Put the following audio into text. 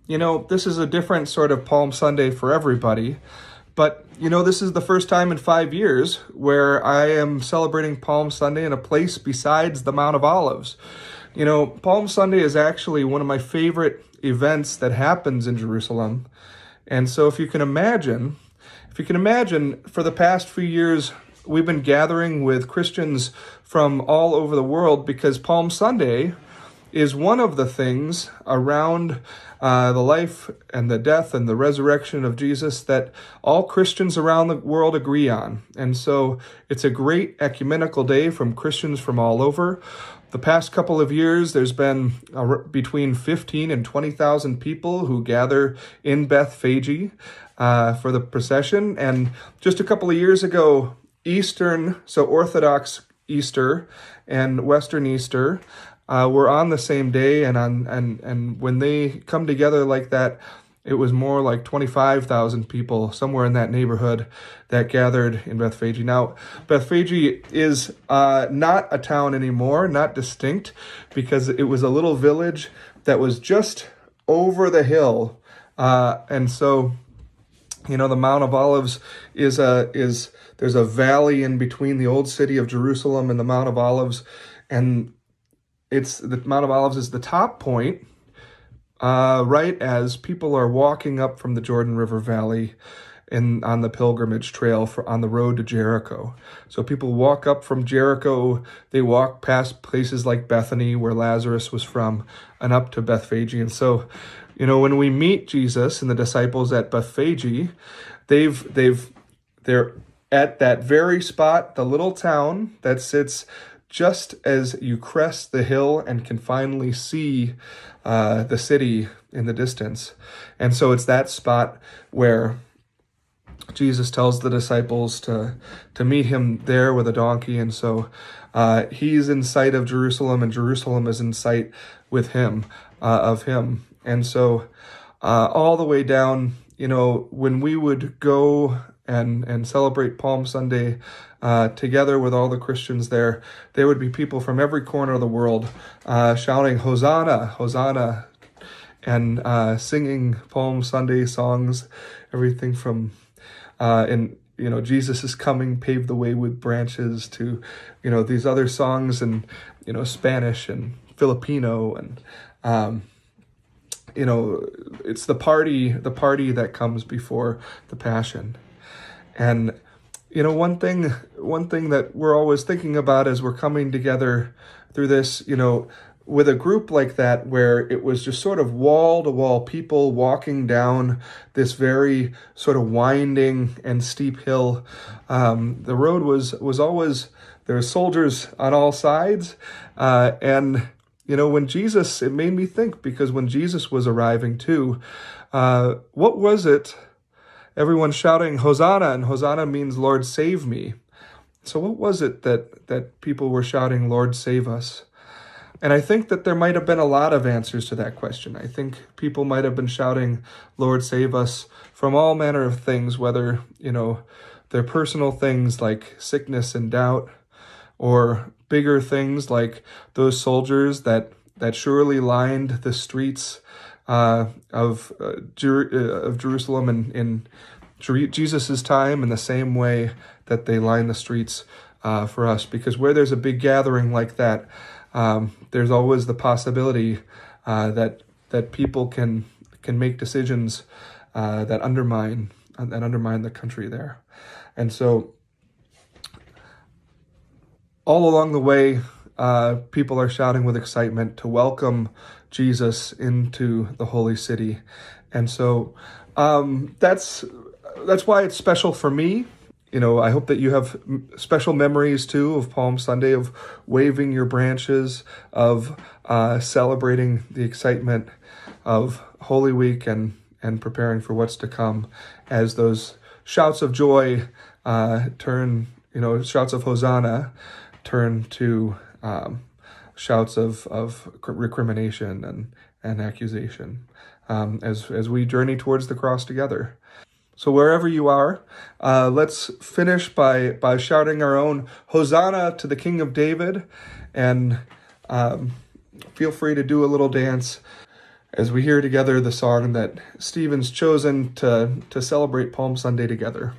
This is a different sort of Palm Sunday for everybody. But, this is the first time in 5 years where I am celebrating Palm Sunday in a place besides the Mount of Olives. Palm Sunday is actually one of my favorite events that happens in Jerusalem. And so if you can imagine, for the past few years, we've been gathering with Christians from all over the world because Palm Sunday is one of the things around the life and the death and the resurrection of Jesus that all Christians around the world agree on. And so it's a great ecumenical day from Christians from all over. The past couple of years, there's been between 15 and 20,000 people who gather in Bethphage for the procession. And just a couple of years ago, so Orthodox Easter and Western Easter were on the same day, and when they come together like that, it was more like 25,000 people, somewhere in that neighborhood, that gathered in Bethphage. Now, Bethphage is not a town anymore, not distinct, because it was a little village that was just over the hill, and so the Mount of Olives is there's a valley in between the old city of Jerusalem and the Mount of Olives, and the Mount of Olives is the top point, right as people are walking up from the Jordan River Valley on the pilgrimage trail on the road to Jericho. So people walk up from Jericho, they walk past places like Bethany, where Lazarus was from, and up to Bethphage. And so, when we meet Jesus and the disciples at Bethphage, they're at that very spot, the little town that sits just as you crest the hill and can finally see the city in the distance. And so it's that spot where Jesus tells the disciples to meet him there with a donkey. And so he's in sight of Jerusalem, and Jerusalem is in sight with him, of him. And so all the way down, when we would go and celebrate Palm Sunday together with all the Christians there would be people from every corner of the world shouting, "Hosanna, Hosanna," and singing Palm Sunday songs, everything from, Jesus is coming, pave the way with branches, to, these other songs in, Spanish and Filipino, and, it's the party that comes before the Passion. And, one thing that we're always thinking about as we're coming together through this, with a group like that, where it was just sort of wall-to-wall people walking down this very sort of winding and steep hill. The road was always, there were soldiers on all sides. And, it made me think, because when Jesus was arriving too, what was it? Everyone shouting Hosanna, and Hosanna means Lord save me. So what was it that people were shouting, Lord save us? And I think that there might have been a lot of answers to that question. I think people might have been shouting, Lord save us, from all manner of things, whether, their personal things like sickness and doubt, or bigger things like those soldiers that surely lined the streets of Jerusalem in Jesus' time, in the same way that they line the streets for us. Because where there's a big gathering like that, there's always the possibility that people can make decisions that undermine the country there. And so all along the way, people are shouting with excitement to welcome Jesus into the holy city. And so that's why it's special for me. I hope that you have special memories too of Palm Sunday, of waving your branches, of celebrating the excitement of Holy Week and preparing for what's to come, as those shouts of joy shouts of Hosanna turn to shouts of recrimination and accusation as we journey towards the cross together. So wherever you are, let's finish by shouting our own Hosanna to the King of David, and feel free to do a little dance as we hear together the song that Stephen's chosen to celebrate Palm Sunday together.